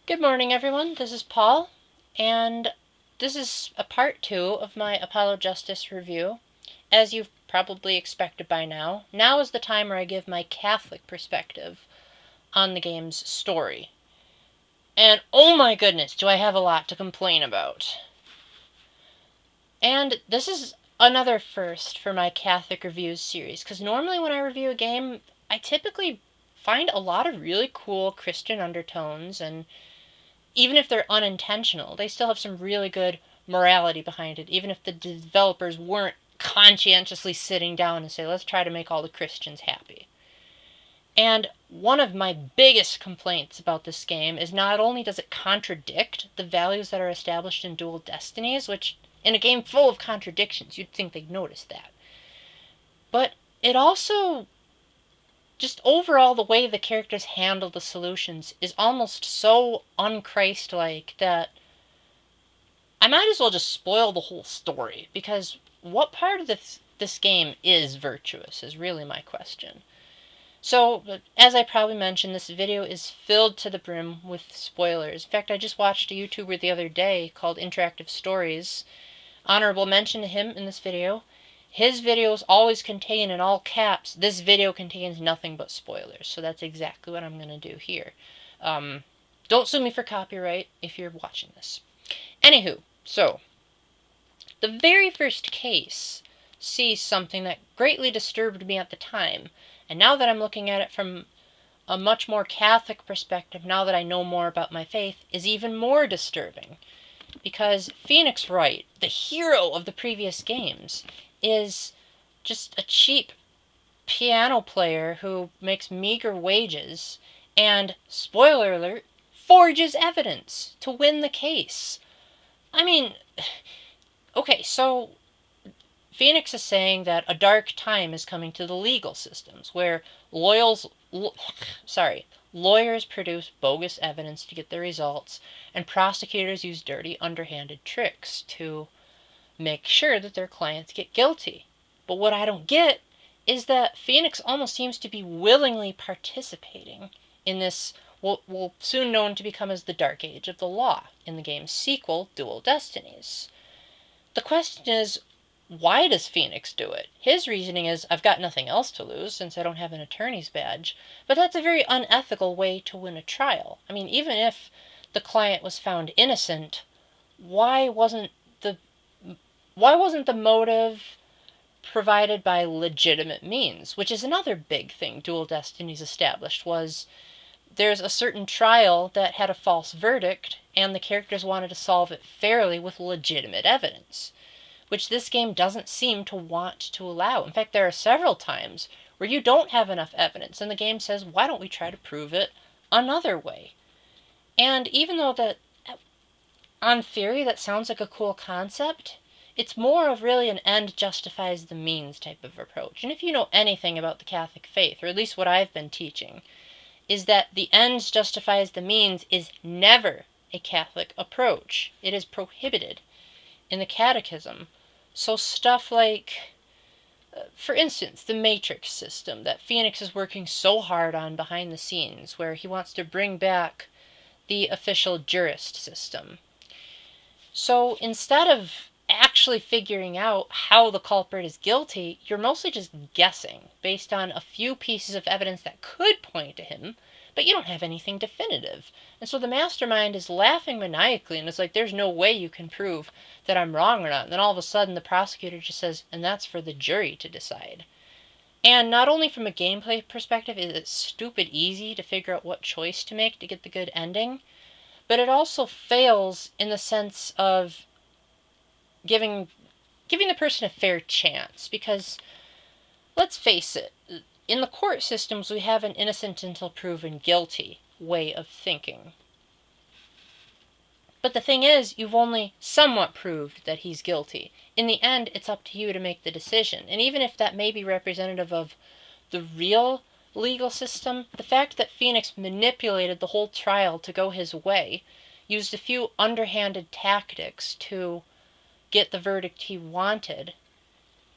Good morning, everyone. This is Paul, and this is a part 2 of my Apollo Justice review. As you've probably expected by now, now is the time where I give my Catholic perspective on the game's story. And oh my goodness, do I have a lot to complain about. And this is another first for my Catholic Reviews series, because normally when I review a game, I typically find a lot of really cool Christian undertones, and even if they're unintentional, they still have some really good morality behind it, even if the developers weren't conscientiously sitting down and say, let's try to make all the Christians happy. And one of my biggest complaints about this game is not only does it contradict the values that are established in Dual Destinies, which in a game full of contradictions, you'd think they'd notice that, but it also just overall the way the characters handle the solutions is almost so un-Christ-like that I might as well just spoil the whole story, because what part of this game is virtuous is really my question. So, as I probably mentioned, this video is filled to the brim with spoilers. In fact, I just watched a YouTuber the other day called Interactive Stories. Honorable mention to him in this video. His videos always contain in all caps, this video contains nothing but spoilers. So that's exactly what I'm going to do here. Don't sue me for copyright if you're watching this. Anywho, so the very first case sees something that greatly disturbed me at the time, and now that I'm looking at it from a much more Catholic perspective, now that I know more about my faith, is even more disturbing. Because Phoenix Wright, the hero of the previous games, is just a cheap piano player who makes meager wages and, spoiler alert, forges evidence to win the case. I mean, okay, so Phoenix is saying that a dark time is coming to the legal systems, where lawyers produce bogus evidence to get their results, and prosecutors use dirty, underhanded tricks to make sure that their clients get guilty. But what I don't get is that Phoenix almost seems to be willingly participating in this, what will soon known to become as the Dark Age of the Law in the game's sequel, Dual Destinies. The question is, why does Phoenix do it? His reasoning is, I've got nothing else to lose since I don't have an attorney's badge, but that's a very unethical way to win a trial. I mean, even if the client was found innocent, why wasn't the motive provided by legitimate means? Which is another big thing Dual Destinies established, was there's a certain trial that had a false verdict, and the characters wanted to solve it fairly with legitimate evidence, which this game doesn't seem to want to allow. In fact, there are several times where you don't have enough evidence, and the game says, why don't we try to prove it another way? And even though that, on theory, that sounds like a cool concept, it's more of really an end justifies the means type of approach. And if you know anything about the Catholic faith, or at least what I've been teaching, is that the ends justifies the means is never a Catholic approach. It is prohibited in the Catechism. So stuff like, for instance, the Matrix system that Phoenix is working so hard on behind the scenes, where he wants to bring back the official jurist system. So instead of actually figuring out how the culprit is guilty, you're mostly just guessing based on a few pieces of evidence that could point to him, but you don't have anything definitive. And so the mastermind is laughing maniacally, and it's like, there's no way you can prove that I'm wrong or not. And then all of a sudden the prosecutor just says, and that's for the jury to decide. And not only from a gameplay perspective is it stupid easy to figure out what choice to make to get the good ending, but it also fails in the sense of giving the person a fair chance. Because, let's face it, in the court systems we have an innocent until proven guilty way of thinking. But the thing is, you've only somewhat proved that he's guilty. In the end, it's up to you to make the decision. And even if that may be representative of the real legal system, the fact that Phoenix manipulated the whole trial to go his way, used a few underhanded tactics to get the verdict he wanted,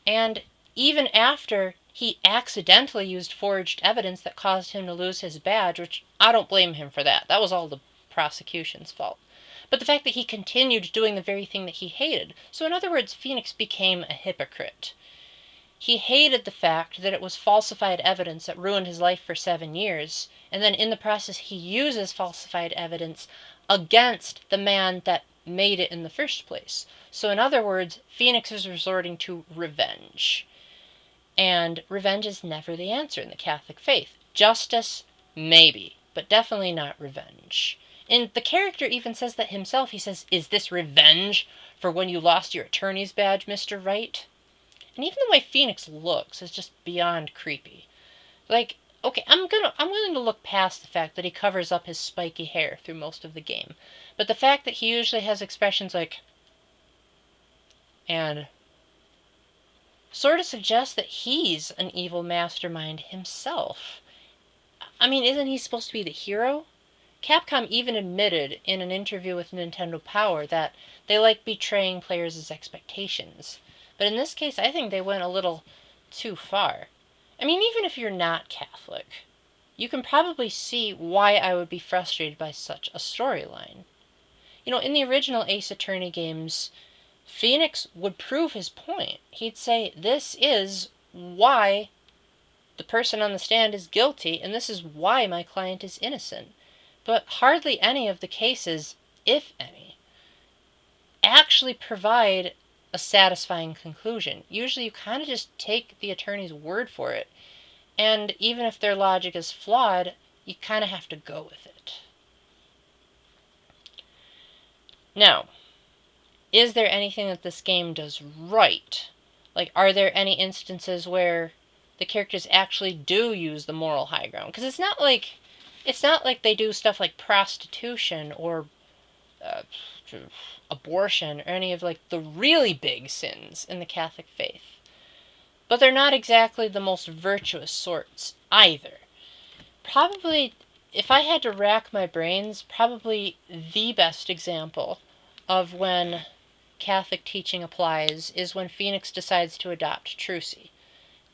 and even after he accidentally used forged evidence that caused him to lose his badge, which I don't blame him for that. That was all the prosecution's fault, but the fact that he continued doing the very thing that he hated. So in other words, Phoenix became a hypocrite. He hated the fact that it was falsified evidence that ruined his life for 7 years, and then in the process he uses falsified evidence against the man that made it in the first place. So in other words, Phoenix is resorting to revenge. And revenge is never the answer in the Catholic faith. Justice, maybe, but definitely not revenge. And the character even says that himself. He says, "Is this revenge for when you lost your attorney's badge, Mr. Wright?" And even the way Phoenix looks is just beyond creepy. Like, okay, I'm willing to look past the fact that he covers up his spiky hair through most of the game. But the fact that he usually has expressions like, and sort of suggests that he's an evil mastermind himself. I mean, isn't he supposed to be the hero? Capcom even admitted in an interview with Nintendo Power that they like betraying players' expectations. But in this case, I think they went a little too far. I mean, even if you're not Catholic, you can probably see why I would be frustrated by such a storyline. You know, in the original Ace Attorney games, Phoenix would prove his point. He'd say, this is why the person on the stand is guilty, and this is why my client is innocent. But hardly any of the cases, if any, actually provide a satisfying conclusion. Usually you kind of just take the attorney's word for it, and even if their logic is flawed, you kind of have to go with it. Now, is there anything that this game does right? Like, are there any instances where the characters actually do use the moral high ground? Because it's not like they do stuff like prostitution or abortion or any of like the really big sins in the Catholic faith. But they're not exactly the most virtuous sorts either. Probably, if I had to rack my brains, probably the best example of when Catholic teaching applies is when Phoenix decides to adopt Trucy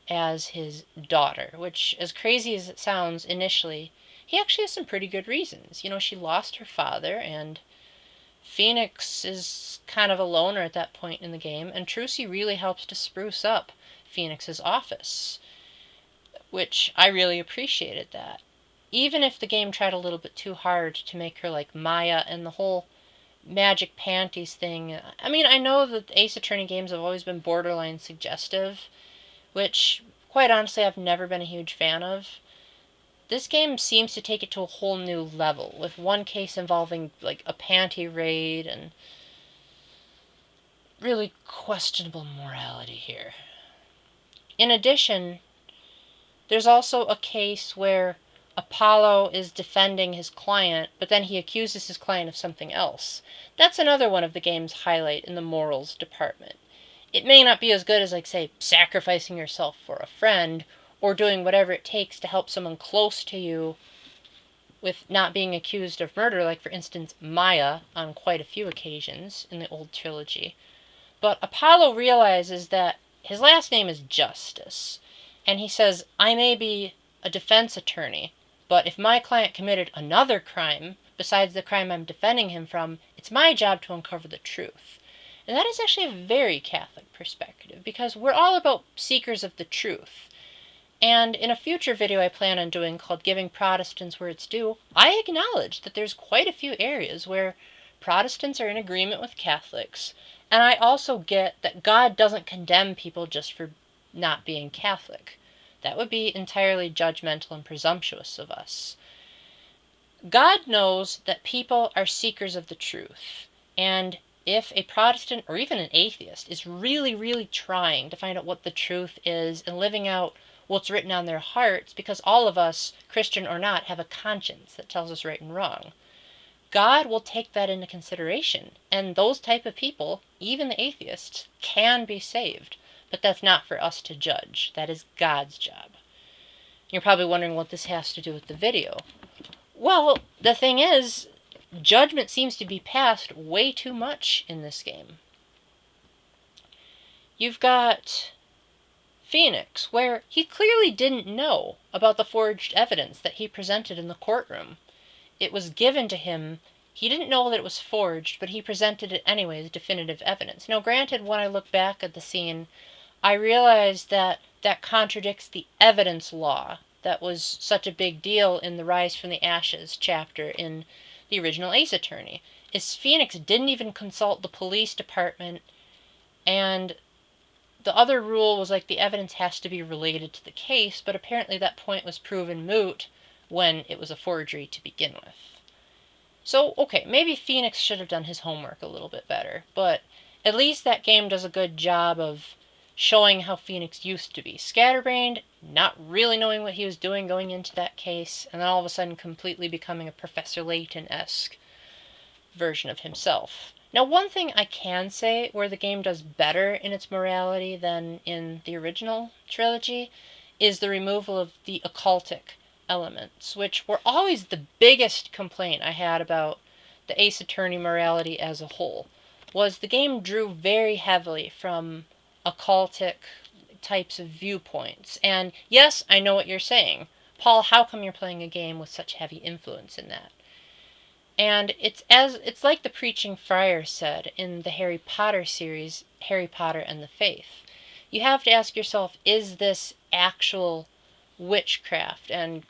as his daughter, which, as crazy as it sounds initially, he actually has some pretty good reasons. You know, she lost her father, and Phoenix is kind of a loner at that point in the game, and Trucy really helps to spruce up Phoenix's office, which I really appreciated that. Even if the game tried a little bit too hard to make her like Maya and the whole magic panties thing. I mean, I know that the Ace Attorney games have always been borderline suggestive, which, quite honestly, I've never been a huge fan of. This game seems to take it to a whole new level, with one case involving, like, a panty raid and really questionable morality here. In addition, there's also a case where Apollo is defending his client, but then he accuses his client of something else. That's another one of the game's highlight in the morals department. It may not be as good as, like, say, sacrificing yourself for a friend, or doing whatever it takes to help someone close to you with not being accused of murder, like, for instance, Maya on quite a few occasions in the old trilogy. But Apollo realizes that his last name is Justice, and he says, I may be a defense attorney, but if my client committed another crime besides the crime I'm defending him from, it's my job to uncover the truth. And that is actually a very Catholic perspective, because we're all about seekers of the truth. And in a future video I plan on doing called Giving Protestants Where It's Due, I acknowledge that there's quite a few areas where Protestants are in agreement with Catholics, and I also get that God doesn't condemn people just for not being Catholic. That would be entirely judgmental and presumptuous of us. God knows that people are seekers of the truth, and if a Protestant or even an atheist is really, really trying to find out what the truth is and living out what's written on their hearts, because all of us, Christian or not, have a conscience that tells us right and wrong, God will take that into consideration, and those type of people, even the atheists, can be saved. But that's not for us to judge. That is God's job. You're probably wondering what this has to do with the video. Well, the thing is, judgment seems to be passed way too much in this game. You've got Phoenix, where he clearly didn't know about the forged evidence that he presented in the courtroom. it was given to him, he didn't know that it was forged, but he presented it anyway as definitive evidence. Now, granted, when I look back at the scene, I realized that that contradicts the evidence law that was such a big deal in the Rise from the Ashes chapter in the original Ace Attorney. Is Phoenix didn't even consult the police department, and the other rule was like the evidence has to be related to the case, but apparently that point was proven moot when it was a forgery to begin with. So, okay, maybe Phoenix should have done his homework a little bit better, but at least that game does a good job of showing how Phoenix used to be. Scatterbrained, not really knowing what he was doing going into that case, and then all of a sudden completely becoming a Professor Layton-esque version of himself. Now, one thing I can say where the game does better in its morality than in the original trilogy is the removal of the occultic elements, which were always the biggest complaint I had about the Ace Attorney morality as a whole, was the game drew very heavily from occultic types of viewpoints. And yes, I know what you're saying. Paul, how come you're playing a game with such heavy influence in that? And it's like the preaching friar said in the Harry Potter series, Harry Potter and the Faith. You have to ask yourself, is this actual witchcraft? And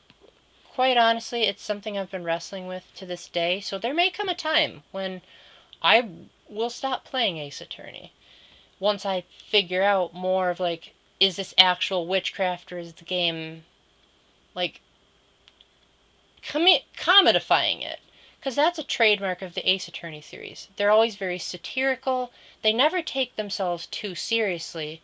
quite honestly, it's something I've been wrestling with to this day. So there may come a time when I will stop playing Ace Attorney. Once I figure out more of like, is this actual witchcraft or is the game like comedifying it? Because that's a trademark of the Ace Attorney series. They're always very satirical. They never take themselves too seriously.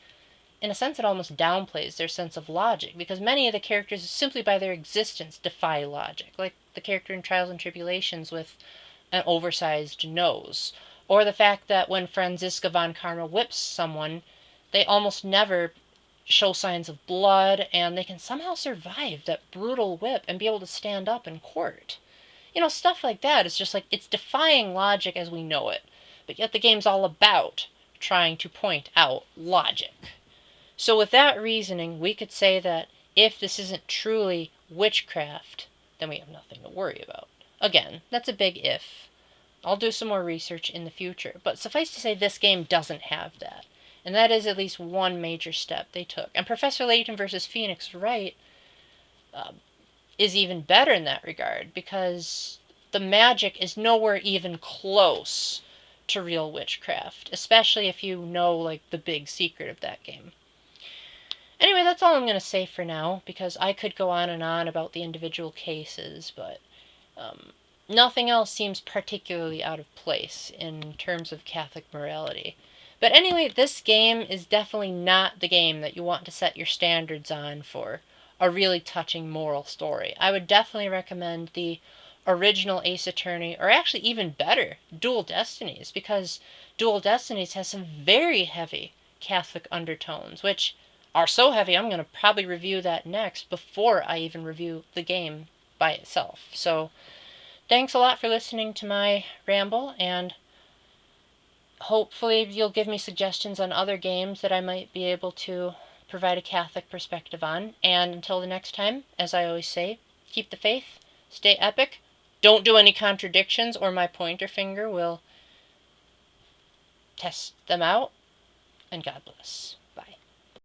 In a sense, it almost downplays their sense of logic, because many of the characters, simply by their existence, defy logic. Like the character in Trials and Tribulations with an oversized nose. Or the fact that when Franziska von Karma whips someone, they almost never show signs of blood, and they can somehow survive that brutal whip and be able to stand up in court. You know, stuff like that is just like, it's defying logic as we know it. But yet the game's all about trying to point out logic. So with that reasoning, we could say that if this isn't truly witchcraft, then we have nothing to worry about. Again, that's a big if. I'll do some more research in the future. But suffice to say, this game doesn't have that. And that is at least one major step they took. And Professor Layton versus Phoenix Wright is even better in that regard, because the magic is nowhere even close to real witchcraft, especially if you know like the big secret of that game. Anyway, that's all I'm going to say for now, because I could go on and on about the individual cases, but nothing else seems particularly out of place in terms of Catholic morality. But anyway, this game is definitely not the game that you want to set your standards on for a really touching moral story. I would definitely recommend the original Ace Attorney, or actually even better, Dual Destinies, because Dual Destinies has some very heavy Catholic undertones, which are so heavy I'm going to probably review that next before I even review the game by itself. So thanks a lot for listening to my ramble, and hopefully you'll give me suggestions on other games that I might be able to provide a Catholic perspective on. And until the next time, as I always say, keep the faith, stay epic, don't do any contradictions or my pointer finger will test them out, and God bless.